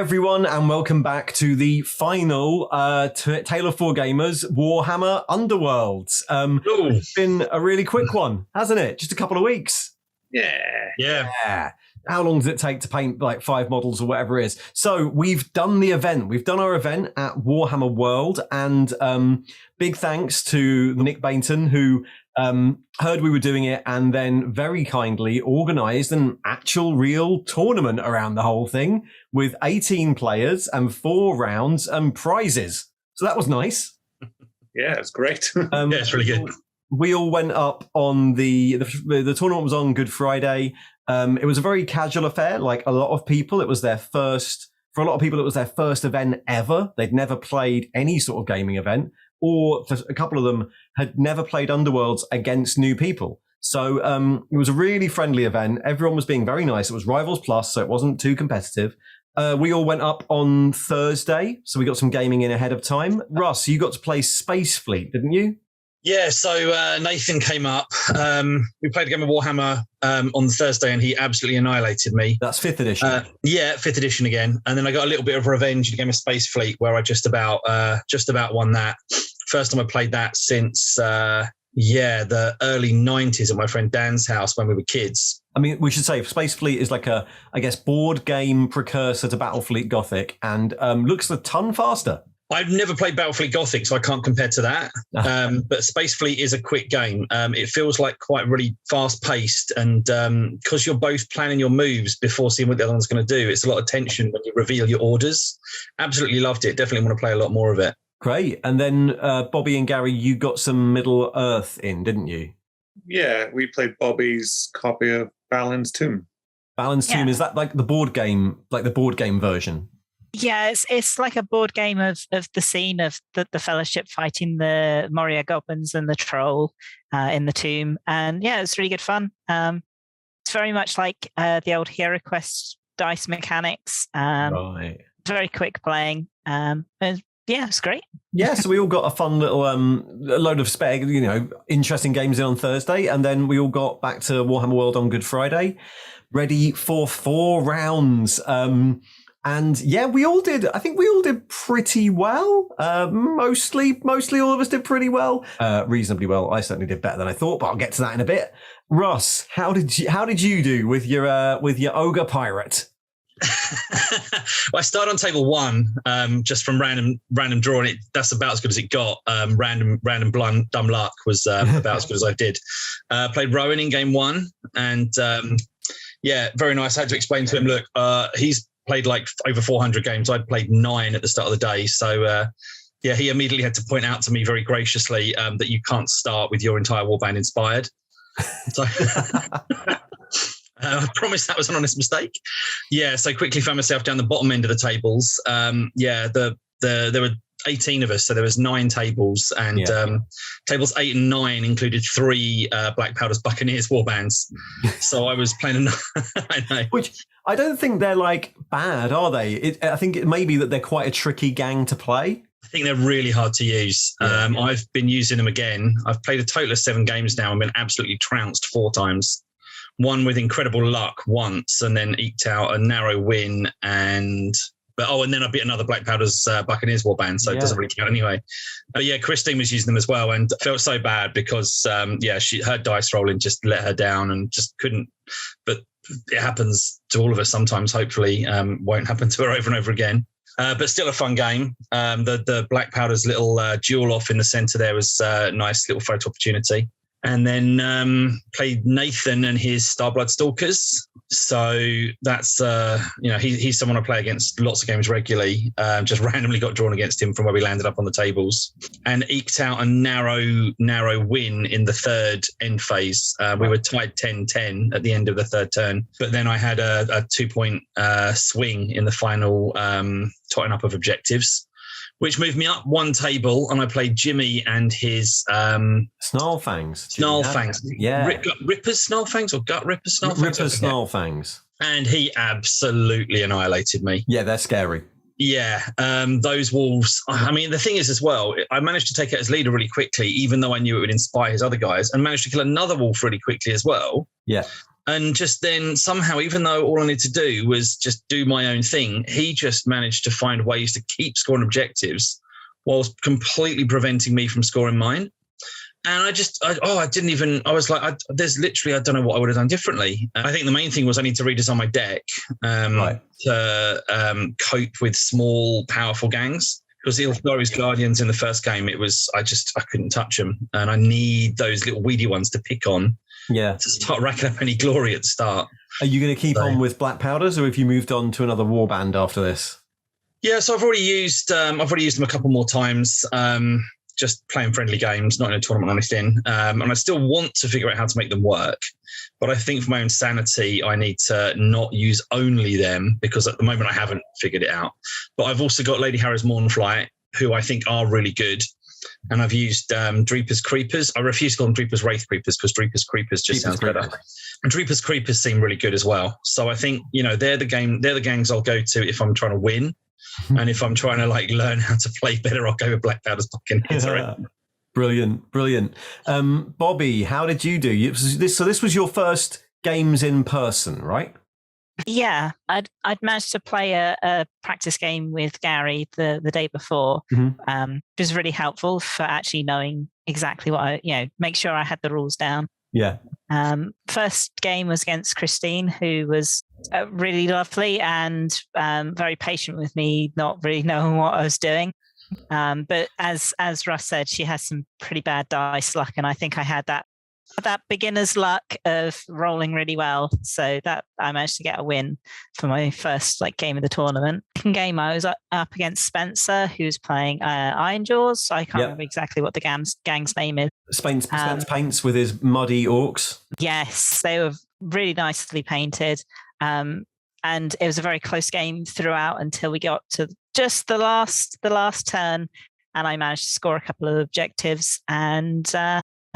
everyone, and welcome back to the final Tale of Four Gamers Warhammer Underworlds. It's been a really quick one, hasn't it? Just a couple of weeks. Yeah. How long does it take to paint like 5 models or whatever it is? So we've done the event. We've done our event at Warhammer World, and big thanks to Nick Bainton, who heard we were doing it and then very kindly organised an actual real tournament around the whole thing with 18 players and 4 rounds and prizes. So that was nice. Yeah, it's great. Yeah, it's really good. We all went up on the tournament was on Good Friday. It was a very casual affair. Like a lot of people, it was their first event ever. They'd never played any sort of gaming event, or for a couple of them had never played Underworlds against new people. So it was a really friendly event. Everyone was being very nice. It was Rivals Plus, so it wasn't too competitive. We all went up on Thursday, so we got some gaming in ahead of time. Russ, you got to play Space Fleet, didn't you? Yeah, so Nathan came up. We played a game of Warhammer on Thursday, and he absolutely annihilated me. That's 5th edition. 5th edition again. And then I got a little bit of revenge in a game of Space Fleet, where I just about won that. First time I played that since the early 90s at my friend Dan's house when we were kids. I mean, we should say Space Fleet is like a, I guess, board game precursor to Battlefleet Gothic, and looks a ton faster. I've never played Battlefleet Gothic, so I can't compare to that. But Space Fleet is a quick game. It feels like quite really fast-paced, and because you're both planning your moves before seeing what the other one's going to do, it's a lot of tension when you reveal your orders. Absolutely loved it. Definitely want to play a lot more of it. Great. And then Bobbie and Gary, you got some Middle Earth in, didn't you? Yeah, we played Bobbie's copy of Balin's Tomb. Balin's Tomb, is that like the board game version? Yeah, it's like a board game of the scene of the Fellowship fighting the Moria goblins and the troll in the tomb. And yeah, it's really good fun. It's very much like the old Hero Quest dice mechanics. Right. Very quick playing. It's great. Yeah, so we all got a fun little a load of spare, interesting games in on Thursday, and then we all got back to Warhammer World on Good Friday, ready for 4 rounds. And yeah, I think we all did pretty well. Mostly all of us did pretty well. Reasonably well. I certainly did better than I thought, but I'll get to that in a bit. Russ, how did you do with your Ogre Pirate? Well, I started on table 1, just from random draw, and that's about as good as it got. Random dumb luck was about as good as I did. Played Rowan in game 1, and very nice. I had to explain to him, look, he's played like over 400 games. I'd played 9 at the start of the day. So, he immediately had to point out to me very graciously that you can't start with your entire warband inspired. So I promise that was an honest mistake. Yeah, so quickly found myself down the bottom end of the tables. There were 18 of us, so there was 9 tables, and tables 8 and 9 included 3 Black Powder's Buccaneers warbands. So I was playing I know. Which I don't think they're like bad, are they? I think it may be that they're quite a tricky gang to play. I think they're really hard to use. I've been using them again. I've played a total of 7 games now and been absolutely trounced 4 times. One with incredible luck once, and then eked out a narrow win, and then I beat another Black Powder's Buccaneers warband, so it doesn't really count anyway. But yeah, Christine was using them as well, and felt so bad because her dice rolling just let her down and just couldn't. But it happens to all of us sometimes. Hopefully, won't happen to her over and over again. But still a fun game. The Black Powder's little duel off in the centre there was a nice little photo opportunity. And then played Nathan and his Starblood Stalkers. So that's, he's someone I play against lots of games regularly. Just randomly got drawn against him from where we landed up on the tables, and eked out a narrow win in the 3rd end phase. We were tied 10-10 at the end of the 3rd turn. But then I had a 2-point swing in the final totting up of objectives, which moved me up 1 table, and I played Jimmy and his Snarlfangs. Snarlfangs. Yeah. Rippers Snarlfangs or Gut Rippers Snarlfangs? Rippers Snarlfangs. And he absolutely annihilated me. Yeah, they're scary. Yeah, those wolves. I mean, the thing is as well, I managed to take it as leader really quickly, even though I knew it would inspire his other guys, and managed to kill another wolf really quickly as well. Yeah. And just then somehow, even though all I needed to do was just do my own thing, he just managed to find ways to keep scoring objectives whilst completely preventing me from scoring mine. And I was like, I don't know what I would have done differently. I think the main thing was I need to redesign my deck to cope with small, powerful gangs. Because the Authorities Guardians in the first game, I couldn't touch them. And I need those little weedy ones to pick on. Yeah. To start racking up any glory at the start. Are you going to keep on with Black Powders, or have you moved on to another warband after this? Yeah, so I've already used them a couple more times, just playing friendly games, not in a tournament or anything. And I still want to figure out how to make them work. But I think for my own sanity, I need to not use only them, because at the moment I haven't figured it out. But I've also got Lady Harrow's Mournflight, who I think are really good. And I've used Dreeper's Creepers. I refuse to call them Dreeper's Wraith Creepers, because Dreeper's Creepers just sounds better. And Dreeper's Creepers seem really good as well. So I think, they're the gangs I'll go to if I'm trying to win. And if I'm trying to learn how to play better, I'll go with Black Powder's Buccaneers. Brilliant. Bobbie, how did you do? So this was your first games in person, right? Yeah, I'd managed to play a practice game with Gary the day before, which was really helpful for actually knowing exactly what make sure I had the rules down. Yeah. First game was against Christine, who was really lovely and very patient with me, not really knowing what I was doing. But as Russ said, she has some pretty bad dice luck, and I think I had that beginner's luck of rolling really well, so that I managed to get a win for my first game of the tournament. Second game, I was up against Spencer, who's playing Iron Jaws. I can't remember exactly what the gang's name is. Spence paints with his muddy orcs. Yes, they were really nicely painted, and it was a very close game throughout until we got to just the last turn, and I managed to score a couple of objectives and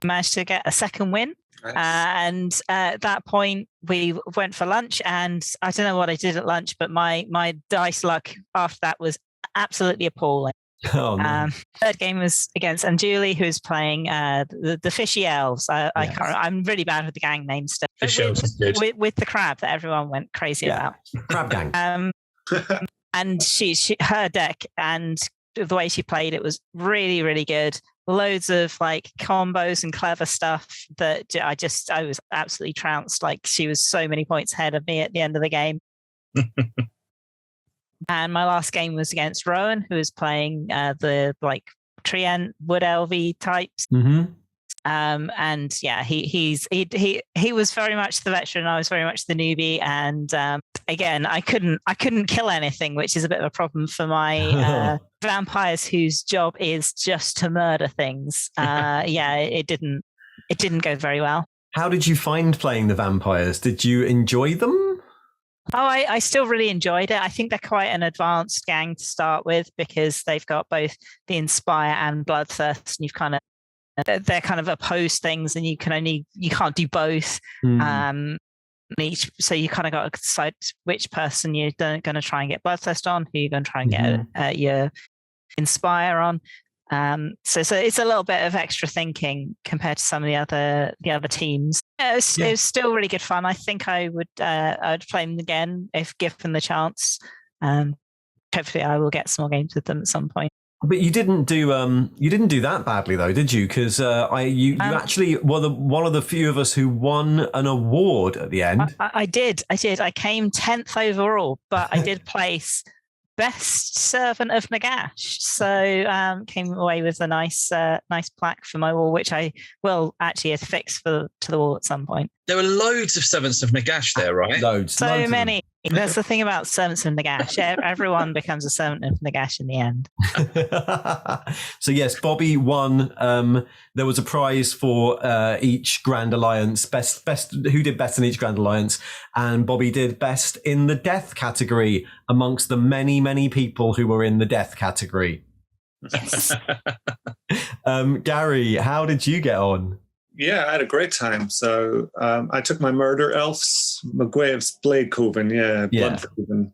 managed to get a second win. Nice. And at that point we went for lunch, and I don't know what I did at lunch, but my dice luck after that was absolutely appalling. Oh, no. Third game was against Julie, who's playing the Fishy Elves. I'm really bad with the gang name stuff. Fish Elves is good. With the crab that everyone went crazy about. Crab gang. And her deck and the way she played it was really, really good. Loads of combos and clever stuff that I was absolutely trounced. She was so many points ahead of me at the end of the game. And my last game was against Rowan, who was playing the Trient Wood Elvie types. Mm-hmm. And yeah, he was very much the veteran. I was very much the newbie. And again, I couldn't kill anything, which is a bit of a problem for my vampires whose job is just to murder things. It didn't go very well. How did you find playing the vampires? Did you enjoy them? Oh, I still really enjoyed it. I think they're quite an advanced gang to start with, because they've got both the Inspire and Bloodthirst, and they're kind of opposed things, and you can't do both. So you kind of got to decide which person you're going to try and get Bloodthirst on, who you're going to try and get your Inspire on. So it's a little bit of extra thinking compared to some of the other teams. It was still really good fun. I think I would I'd play them again if given the chance. Hopefully I will get some more games with them at some point. But you didn't do that badly though, did you? Because you actually were one of the few of us who won an award at the end. I did. I came 10th overall, but I did place Best Servant of Nagash. So came away with a nice plaque for my wall, which I will actually affix to the wall at some point. There were loads of Servants of Nagash there, right? Loads many. That's the thing about Servants of Nagash. Everyone becomes a Servant of Nagash in the end. So yes, Bobbie won. There was a prize for each Grand Alliance. Best who did best in each Grand Alliance, and Bobbie did best in the Death category amongst the many people who were in the Death category. Yes. Gary, how did you get on? Yeah, I had a great time. So I took my murder elves, McGuave's Blade Coven, Blood Coven.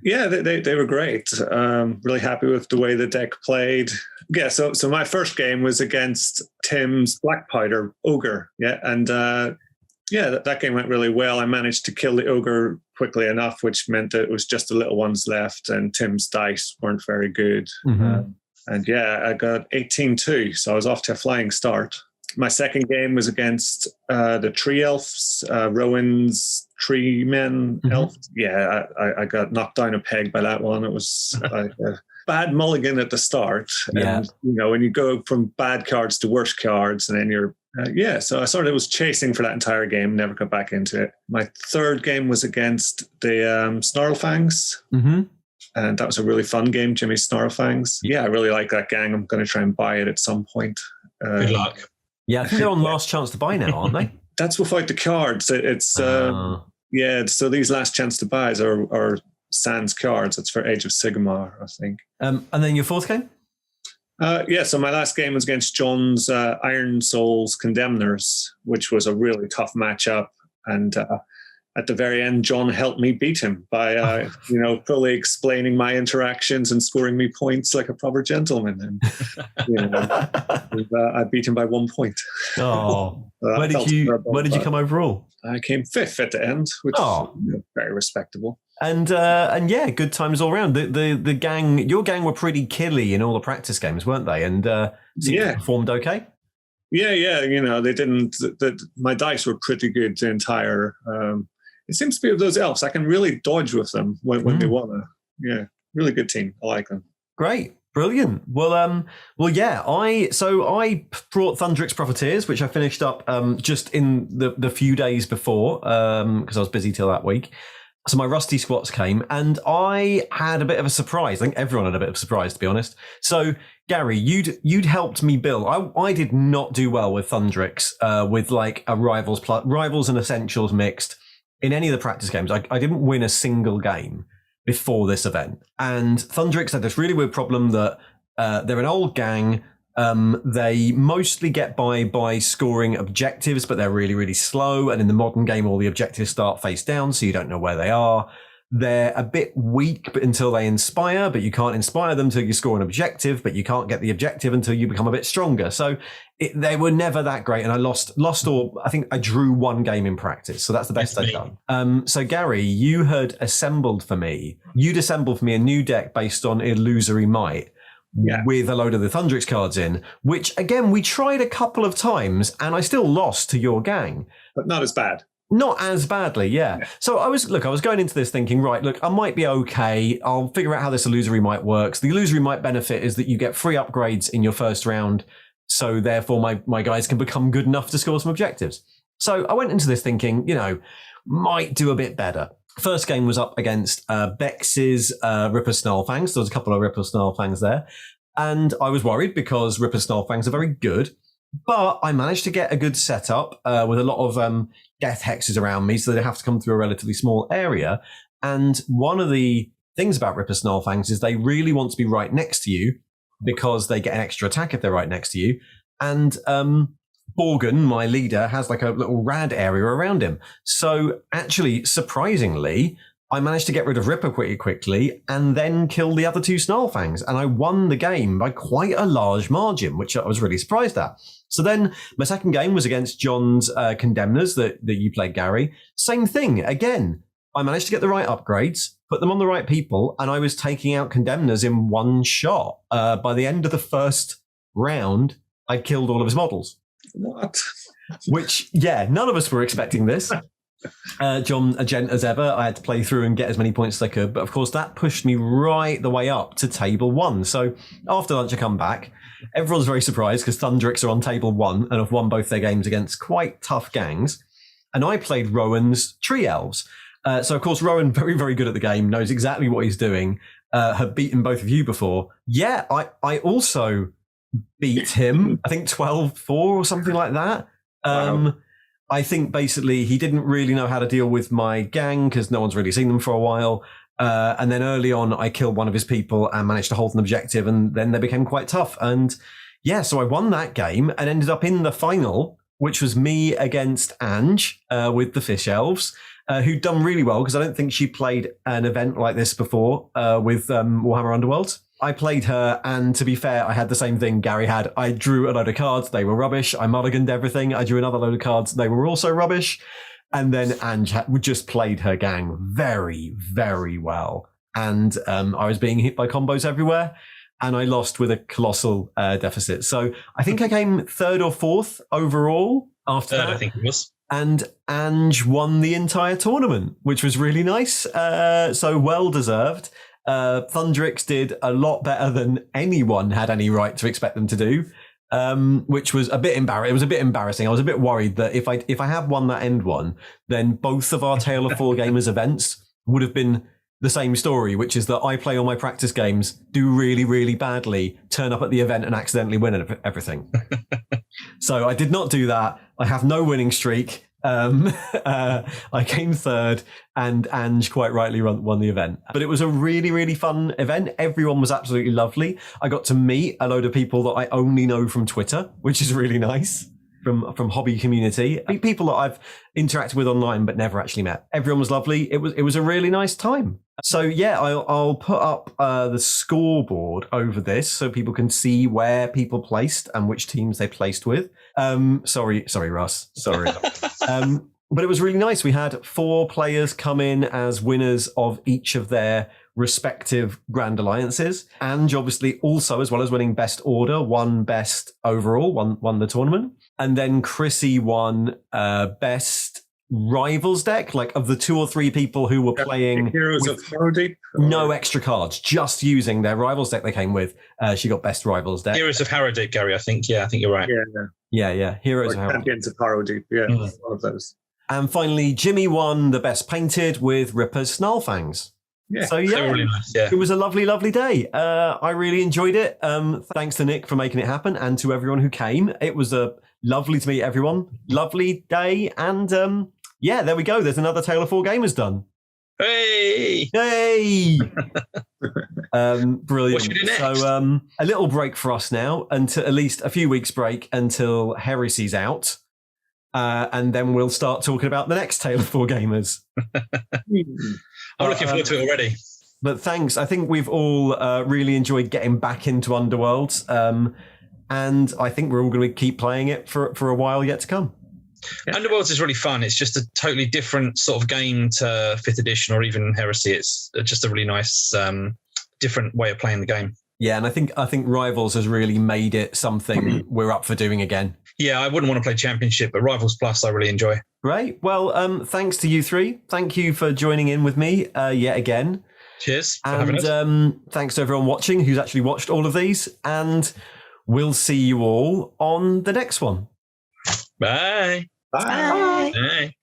Yeah, they were great. Really happy with the way the deck played. Yeah, so my first game was against Tim's Black Powder Ogre. Yeah, and Yeah, that game went really well. I managed to kill the ogre quickly enough, which meant that it was just the little ones left, and Tim's dice weren't very good. And yeah, I got 18-2, so I was off to a flying start. My second game was against the tree elves, Rowan's tree men elf. Yeah, I got knocked down a peg by that one. It was like a bad mulligan at the start. And, you know, when you go from bad cards to worse cards, and then you're, so I sort of was chasing for that entire game, never got back into it. My third game was against the Snarlfangs. And that was a really fun game, Jimmy Snarlfangs. Yeah, I really like that gang. I'm going to try and buy it at some point. Good luck. Yeah, I think they're on last chance to buy now, aren't they? That's without the cards. It's so these last chance to buys are Sans cards. It's for Age of Sigmar, I think. And then your fourth game? So my last game was against John's Iron Souls Condemners, which was a really tough matchup. And at the very end, John helped me beat him by, fully explaining my interactions and scoring me points like a proper gentleman. And I beat him by 1 point. Oh, where did you come overall? I came fifth at the end, which is very respectable. And yeah, good times all around. The gang, your gang were pretty killy in all the practice games, weren't they? And performed okay. Yeah. You know, they didn't. My dice were pretty good the entire. It seems to be with those elves. I can really dodge with them when they want to. Yeah, really good team. I like them. Great. Brilliant. Well, yeah. I brought Thundrix Profiteers, which I finished up just in the few days before because I was busy till that week. So my Rusty Squats came, and I had a bit of a surprise. I think everyone had a bit of a surprise, to be honest. So Gary, you'd helped me build. I did not do well with Thundrix with like a rivals and essentials mixed in any of the practice games. I didn't win a single game before this event. And Thundrix had this really weird problem that they're an old gang. They mostly get by scoring objectives, but they're really, really slow. And in the modern game, all the objectives start face down, so you don't know where they are. They're a bit weak until they inspire, but you can't inspire them until you score an objective, but you can't get the objective until you become a bit stronger. So they were never that great. And I lost, or I think I drew one game in practice. So that's the best I've done. So Gary, you had assembled for me. You'd assembled for me a new deck based on Illusory Might. Yeah. With a load of the Thundrix cards in, which again, we tried a couple of times and I still lost to your gang. But not as bad. Not as badly, yeah. So I was going into this thinking, right, look, I might be okay. I'll figure out how this Illusory Might works. The Illusory Might benefit is that you get free upgrades in your first round. So therefore my guys can become good enough to score some objectives. So I went into this thinking, might do a bit better. First game was up against Bex's Ripper Snarlfangs. There was a couple of Ripper Snarlfangs there. And I was worried because Ripper Snarlfangs are very good. But I managed to get a good setup with a lot of death hexes around me, so they have to come through a relatively small area. And one of the things about Ripper Snarlfangs is they really want to be right next to you because they get an extra attack if they're right next to you. And Borgen, my leader, has like a little rad area around him. So actually, surprisingly, I managed to get rid of Ripper pretty quickly and then kill the other two Snarlfangs. And I won the game by quite a large margin, which I was really surprised at. So then my second game was against John's Condemners that you played, Gary. Same thing. Again, I managed to get the right upgrades, put them on the right people, and I was taking out Condemners in one shot. By the end of the first round, I'd killed all of his models. What? Which, yeah, none of us were expecting this. John, a gent as ever, I had to play through and get as many points as I could. But of course, that pushed me right the way up to table 1. So after lunch, I come back. Everyone's very surprised because Thundrix are on table 1 and have won both their games against quite tough gangs. And I played Rowan's Tree Elves. So, of course, Rowan, very, very good at the game, knows exactly what he's doing, had beaten both of you before. Yeah, I also beat him, I think 12-4 or something like that. Wow. I think basically he didn't really know how to deal with my gang because no one's really seen them for a while. And then early on, I killed one of his people and managed to hold an objective. And then they became quite tough. And yeah, so I won that game and ended up in the final, which was me against Ange with the Fish Elves, who'd done really well because I don't think she played an event like this before with Warhammer Underworlds. I played her, and to be fair, I had the same thing Gary had. I drew a load of cards, they were rubbish. I mulliganed everything. I drew another load of cards, they were also rubbish. And then Ange just played her gang very, very well. And I was being hit by combos everywhere, and I lost with a colossal deficit. So I think I came third or fourth overall after that. I think it was. And Ange won the entire tournament, which was really nice. So well deserved. Thundrix did a lot better than anyone had any right to expect them to do, which was a bit embarrassing. It was a bit embarrassing. I was a bit worried that if I had won that end one, then both of our Tale of Four Gamers events would have been the same story, which is that I play all my practice games, do really, really badly, turn up at the event and accidentally win everything. So I did not do that. I have no winning streak. I came third, and Ange quite rightly won the event. But it was a really, really fun event. Everyone was absolutely lovely. I got to meet a load of people that I only know from Twitter, which is really nice. From hobby community, people that I've interacted with online but never actually met. Everyone was lovely. It was a really nice time. So yeah, I'll put up the scoreboard over this so people can see where people placed and which teams they placed with. Sorry, Russ. Sorry. But it was really nice. We had 4 players come in as winners of each of their respective Grand Alliances. Ange obviously also, as well as winning Best Order, won Best Overall, won the tournament. And then Chrissy won Best Rivals deck, like of the 2 or 3 people who were playing Heroes of Harrowdeep. No extra cards, just using their Rivals deck they came with. She got Best Rivals deck. Heroes of Harrowdeep, Gary, I think. Yeah, I think you're right. Yeah. Heroes of Harrowdeep. Champions of Harrowdeep, one of those. And finally, Jimmy won the Best Painted with Ripper's Snarlfangs. Yeah, so yeah, really nice. Yeah, it was a lovely, lovely day. I really enjoyed it. Thanks to Nick for making it happen, and to everyone who came. It was lovely to meet everyone. Lovely day, and yeah, there we go. There's another Tale of Four Gamers done. Hey! Brilliant. What should we do next? So a little break for us now, until at least a few weeks break until Heresy's out. And then we'll start talking about the next Tale of Four Gamers. I'm looking forward to it already. But thanks. I think we've all really enjoyed getting back into Underworlds. And I think we're all going to keep playing it for a while yet to come. Yeah. Underworlds is really fun. It's just a totally different sort of game to 5th edition or even Heresy. It's just a really nice, different way of playing the game. Yeah, and I think Rivals has really made it something we're up for doing again. Yeah, I wouldn't want to play Championship, but Rivals Plus I really enjoy. Great. Well, thanks to you 3. Thank you for joining in with me yet again. Cheers for having us. Thanks to everyone watching who's actually watched all of these. And we'll see you all on the next one. Bye. Bye. Bye.